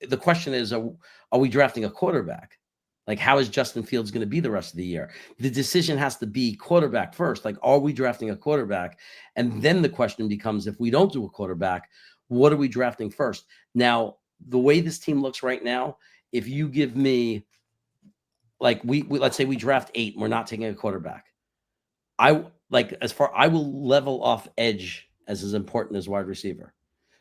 the question is, are we drafting a quarterback? Like, how is Justin Fields going to be the rest of the year? The decision has to be quarterback first. Like, are we drafting a quarterback? And then the question becomes, if we don't do a quarterback, what are we drafting first? Now, the way this team looks right now, if you give me, like, we let's say we draft 8 and we're not taking a quarterback, I will level off edge as important as wide receiver.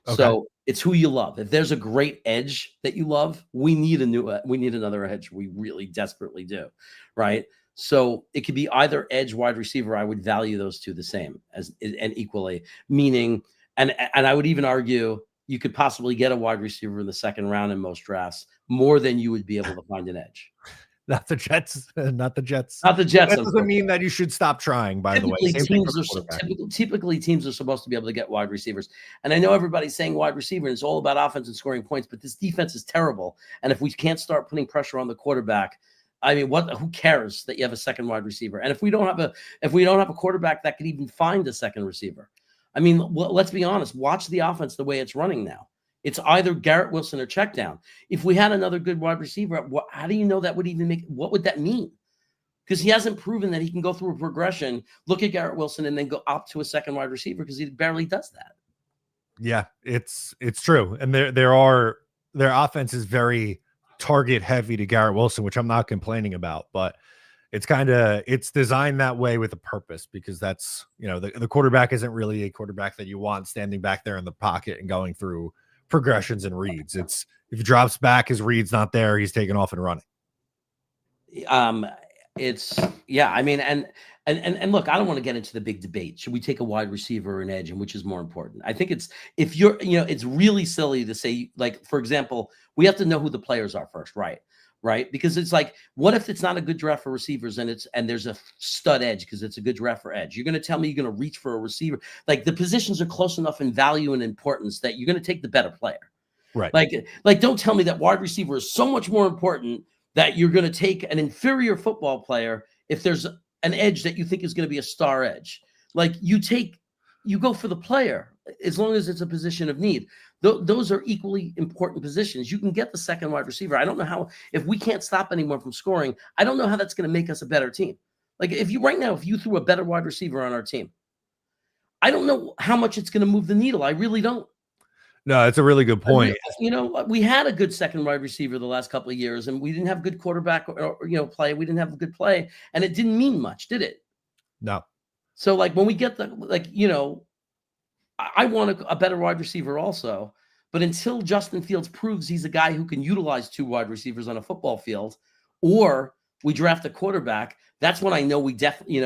Okay. So it's who you love. If there's a great edge that you love, we need another edge. We really desperately do, right? So it could be either edge, wide receiver. I would value those two the same and equally. Meaning, and I would even argue you could possibly get a wide receiver in the second round in most drafts more than you would be able to find an edge. Not the Jets. Not the Jets. Not the Jets. That doesn't mean that you should stop trying, by the way. Typically, teams are supposed to be able to get wide receivers. And I know everybody's saying wide receiver, and it's all about offense and scoring points, but this defense is terrible. And if we can't start putting pressure on the quarterback, I mean, who cares that you have a second wide receiver? And if we don't have a quarterback that could even find a second receiver, I mean, let's be honest, watch the offense the way it's running now. It's either Garrett Wilson or check down. If we had another good wide receiver, how do you know that would even make? What would that mean? Because he hasn't proven that he can go through a progression, look at Garrett Wilson, and then go up to a second wide receiver, because he barely does that. Yeah, it's true. And their offense is very target heavy to Garrett Wilson, which I'm not complaining about, but it's designed that way with a purpose, because that's, the quarterback isn't really a quarterback that you want standing back there in the pocket and going through progressions and reads. It's, if he drops back, his read's not there, he's taking off and running. I mean, and look, I don't want to get into the big debate. Should we take a wide receiver or an edge, and which is more important? I think it's really silly to say, like, for example, we have to know who the players are first, right? Because it's like, what if it's not a good draft for receivers and there's a stud edge because it's a good draft for edge? You're going to tell me you're going to reach for a receiver? Like, the positions are close enough in value and importance that you're going to take the better player. Right. Like don't tell me that wide receiver is so much more important that you're going to take an inferior football player if there's an edge that you think is going to be a star edge. Like, you go for the player as long as it's a position of need. Those are equally important positions. You can get the second wide receiver. I don't know how, if we can't stop anyone from scoring, I don't know how that's going to make us a better team. Like, if you threw a better wide receiver on our team, I don't know how much it's going to move the needle. I really don't. No, it's a really good point. We had a good second wide receiver the last couple of years, and we didn't have good quarterback or play. We didn't have a good play, and it didn't mean much, did it? No. So, like, when we get I want a better wide receiver also, but until Justin Fields proves he's a guy who can utilize 2 wide receivers on a football field, or we draft a quarterback, that's when I know we definitely,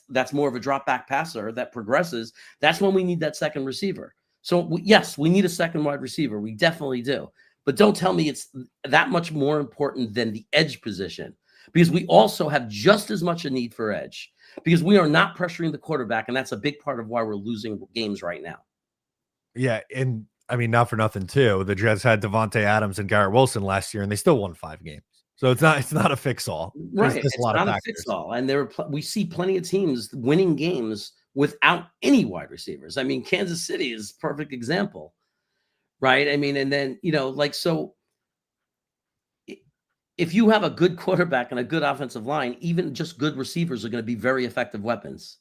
that's more of a drop back passer that progresses. That's when we need that second receiver. So yes, we need a second wide receiver. We definitely do. But don't tell me it's that much more important than the edge position, because we also have just as much a need for edge, because we are not pressuring the quarterback. And that's a big part of why we're losing games right now. Yeah. And I mean, not for nothing too, the Jets had Devontae Adams and Garrett Wilson last year, and they still won 5 games. So it's not a fix-all. Right. It's not a fix-all. And we see plenty of teams winning games without any wide receivers. I mean, Kansas City is a perfect example, right? I mean, and then, so if you have a good quarterback and a good offensive line, even just good receivers are going to be very effective weapons,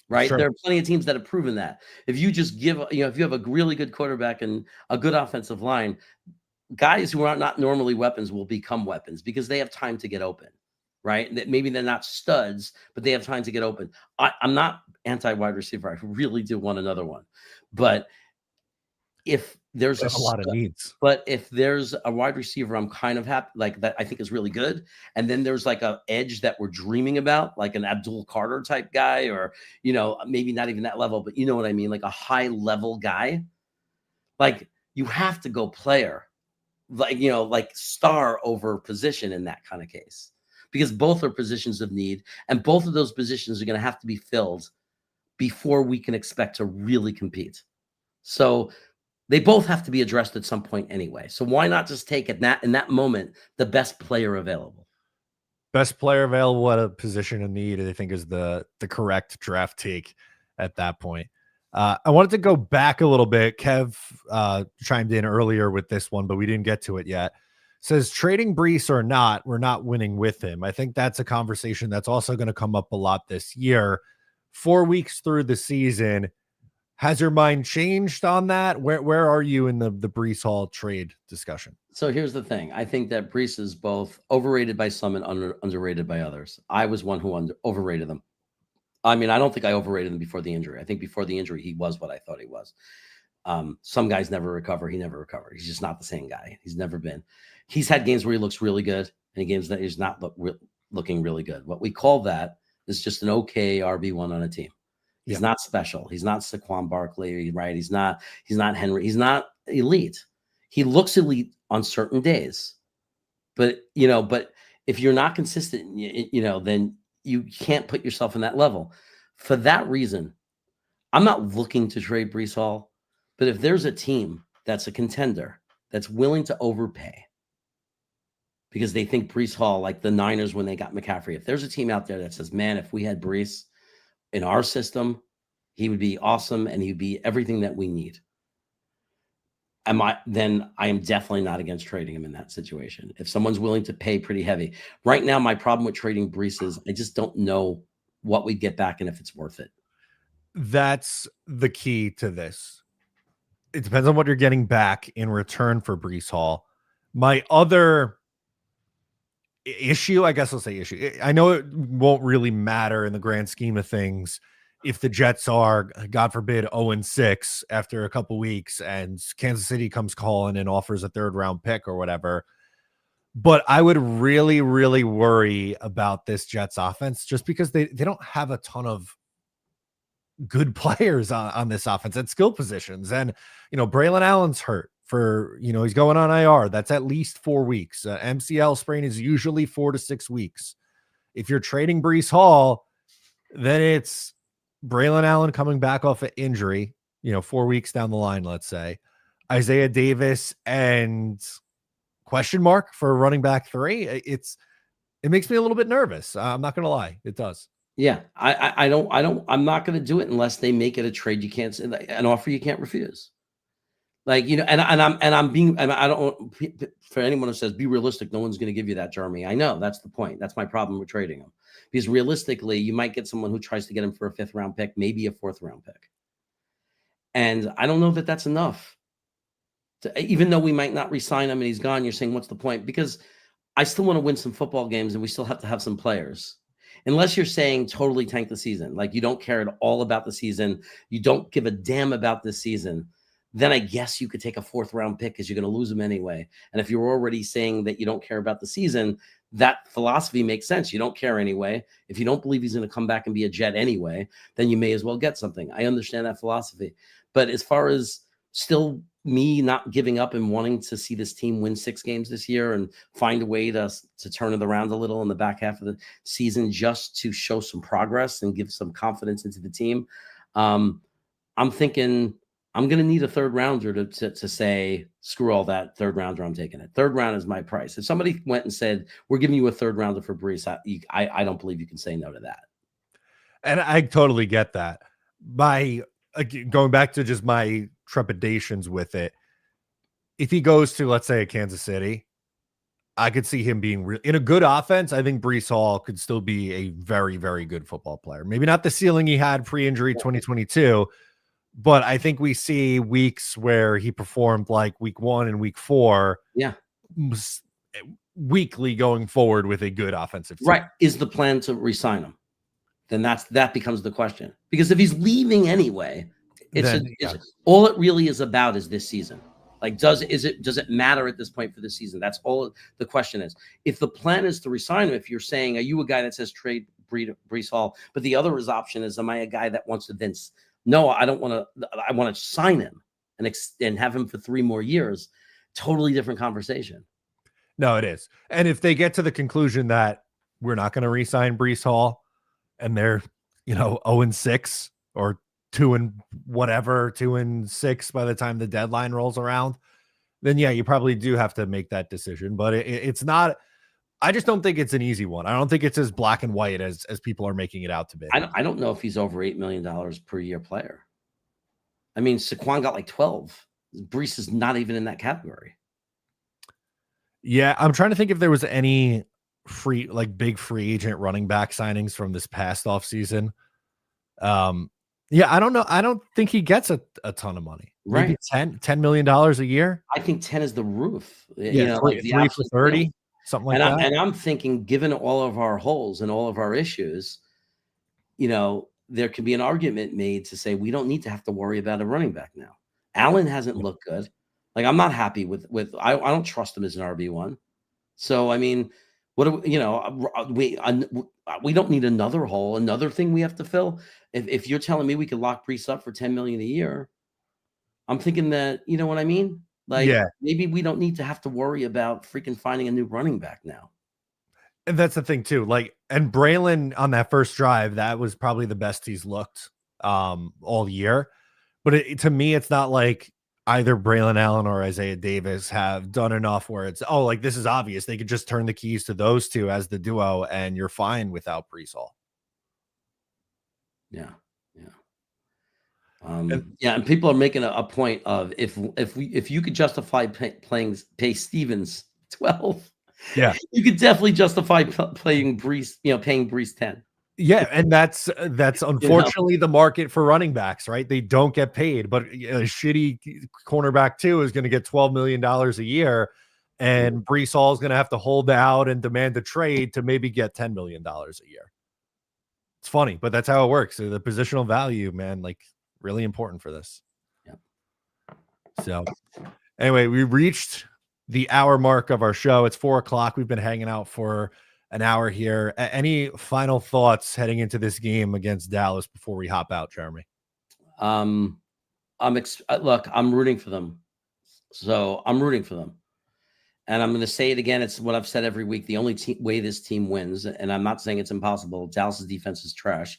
right? Sure. There are plenty of teams that have proven that. If you just if you have a really good quarterback and a good offensive line, guys who are not normally weapons will become weapons because they have time to get open. Right? That maybe they're not studs, but they have time to get open. I'm not anti-wide receiver. I really do want another one. But if there's a lot of needs, but if there's a wide receiver, I'm kind of happy, like, that I think is really good. And then there's like a edge that we're dreaming about, like an Abdul Carter type guy, or, maybe not even that level, but you know what I mean? Like a high level guy. Like, you have to go player, like star over position in that kind of case. Because both are positions of need, and both of those positions are going to have to be filled before we can expect to really compete. So they both have to be addressed at some point anyway. So why not just take in that moment the best player available? Best player available at a position of need, I think, is the correct draft take at that point. I wanted to go back a little bit. Kev chimed in earlier with this one, but we didn't get to it yet. says trading Brees or not, we're not winning with him. I think that's a conversation that's also going to come up a lot this year. 4 weeks through the season, has your mind changed on that? Where are you in the Brees Hall trade discussion? So here's the thing. I think that Brees is both overrated by some and underrated by others. I was one who overrated them. I mean, I don't think I overrated him before the injury. I think before the injury, he was what I thought he was. Some guys never recover. He never recovered. He's just not the same guy. He's never been. He's had games where he looks really good and games that he's not looking really good. What we call that is just an okay RB1 on a team. He's not special. He's not Saquon Barkley, right? He's not Henry. He's not elite. He looks elite on certain days, but if you're not consistent, then you can't put yourself in that level. For that reason, I'm not looking to trade Brees Hall, but if there's a team that's a contender that's willing to overpay because they think Brees Hall, like the Niners when they got McCaffrey, if there's a team out there that says, man, if we had Brees in our system, he would be awesome and he'd be everything that we need. Then I am definitely not against trading him in that situation. If someone's willing to pay pretty heavy. Right now, my problem with trading Brees is I just don't know what we'd get back and if it's worth it. That's the key to this. It depends on what you're getting back in return for Brees Hall. My other issue, I guess I'll say issue. I know it won't really matter in the grand scheme of things if the Jets are, God forbid, 0-6 after a couple weeks and Kansas City comes calling and offers a 3rd round pick or whatever. But I would really, really worry about this Jets offense just because they don't have a ton of good players on this offense at skill positions. And, Braylon Allen's hurt for, he's going on IR. That's at least 4 weeks. MCL sprain is usually 4 to 6 weeks. If you're trading Brees Hall, then it's Braylon Allen coming back off an injury, 4 weeks down the line, let's say. Isaiah Davis and question mark for running back 3. It makes me a little bit nervous. I'm not going to lie. It does. Yeah. I'm not going to do it unless they make it a trade. You can't, an offer you can't refuse. I don't, for anyone who says be realistic, no one's going to give you that, Jeremy. I know that's the point. That's my problem with trading him, because realistically, you might get someone who tries to get him for a 5th round pick, maybe a 4th round pick. And I don't know that that's enough. Even though we might not re-sign him and he's gone, you're saying, what's the point? Because I still want to win some football games and we still have to have some players. Unless you're saying totally tank the season, like you don't care at all about the season, you don't give a damn about this season, then I guess you could take a 4th round pick because you're going to lose him anyway. And if you're already saying that you don't care about the season, that philosophy makes sense. You don't care anyway. If you don't believe he's going to come back and be a Jet anyway, then you may as well get something. I understand that philosophy. But as far as still me not giving up and wanting to see this team win 6 games this year and find a way to turn it around a little in the back half of the season just to show some progress and give some confidence into the team, I'm thinking I'm going to need a 3rd rounder to say, screw all that 3rd rounder, I'm taking it. 3rd round is my price. If somebody went and said, we're giving you a 3rd rounder for Brees, I don't believe you can say no to that. And I totally get that. Going back to just my trepidations with it, if he goes to, let's say, a Kansas City, I could see him being in a good offense. I think Brees Hall could still be a very, very good football player. Maybe not the ceiling he had pre-injury 2022, but I think we see weeks where he performed like week 1 and week 4. Yeah. Weekly going forward with a good offensive team. Right. Is the plan to re-sign him? Then that becomes the question. Because if he's leaving anyway, all it really is about is this season. Like, does it matter at this point for this season? That's all the question is. If the plan is to re-sign him, if you're saying, are you a guy that says trade Brees Hall? But the other option is, am I a guy that wants to then? No, I don't want to. I want to sign him and have him for 3 more years. Totally different conversation. No, it is. And if they get to the conclusion that we're not going to re-sign Brees Hall, and they're 0-6 or 2-6 by the time the deadline rolls around, then yeah, you probably do have to make that decision. But it's not. I just don't think it's an easy one. I don't think it's as black and white as people are making it out to be. I don't know if he's over $8 million per year player. I mean, Saquon got like 12. Brees is not even in that category. Yeah, I'm trying to think if there was any big free agent running back signings from this past offseason. Yeah, I don't know. I don't think he gets a ton of money. Maybe Right. $10 million a year. I think 10 is the roof, Yeah, like the three for absolute ceiling. 30, something like that. And I'm thinking, given all of our holes and all of our issues, there could be an argument made to say we don't need to have to worry about a running back now. Allen hasn't looked good. Like, I'm not happy with I don't trust him as an RB1. So, I mean, what do we don't need another hole, another thing we have to fill. If you're telling me we could lock Brees up for 10 million a year, I'm thinking that, you know what I mean? Like, Yeah, maybe we don't need to have to worry about freaking finding a new running back now. and that's the thing too. Like, and Braylon on that first drive, that was probably the best he's looked all year. But to me, it's not like either Braylon Allen or Isaiah Davis have done enough where it's, oh, like this is obvious. They could just turn the keys to those two as the duo, and you're fine without Brees Hall. Yeah. Yeah. And Yeah, and people are making a point of if you could justify pay Stevens 12, yeah, you could definitely justify playing Brees, paying Brees 10. yeah, and that's You know, unfortunately the market for running backs, right? They don't get paid, but a shitty cornerback too is going to get $12 million a year, and Brees Hall is going to have to hold out and demand a trade to maybe get $10 million a year. It's funny, but that's how it works. So the positional value, man, like really important for this. Yeah. So anyway, we reached the hour mark of our show. It's 4:00. We've been hanging out for an hour here. Any final thoughts heading into this game against Dallas before we hop out, Jeremy? Look, I'm rooting for them. So I'm rooting for them. And I'm going to say it again. It's what I've said every week. The only way this team wins, and I'm not saying it's impossible. Dallas's defense is trash.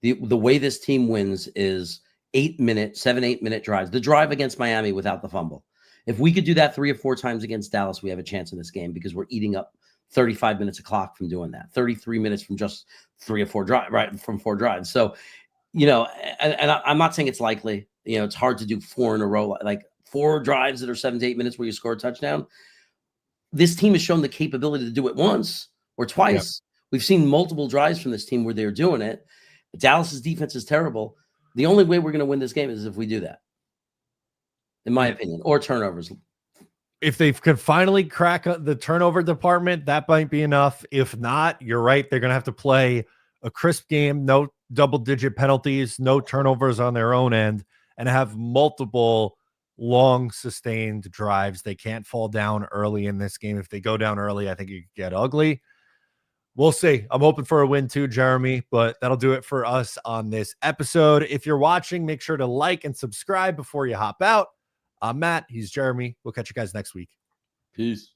The way this team wins is 7-8 minute drives. The drive against Miami without the fumble. If we could do that 3 or 4 times against Dallas, we have a chance in this game because we're eating up 35 minutes of clock from doing that. 33 minutes from just 3 or 4 drives, right? From 4 drives. So, and I'm not saying it's likely. It's hard to do 4 in a row, like 4 drives that are 7 to 8 minutes where you score a touchdown. This team has shown the capability to do it once or twice. Yep. We've seen multiple drives from this team where they're doing it. Dallas's defense is terrible. The only way we're going to win this game is if we do that, in my opinion, or turnovers. If they could finally crack the turnover department, that might be enough. If not, you're right. They're going to have to play a crisp game, no double-digit penalties, no turnovers on their own end, and have multiple long sustained drives. They can't fall down early in this game. If they go down early, I think it could get ugly. We'll see. I'm hoping for a win too, Jeremy, but that'll do it for us on this episode. If you're watching, make sure to like and subscribe before you hop out. I'm Matt. He's Jeremy. We'll catch you guys next week. Peace.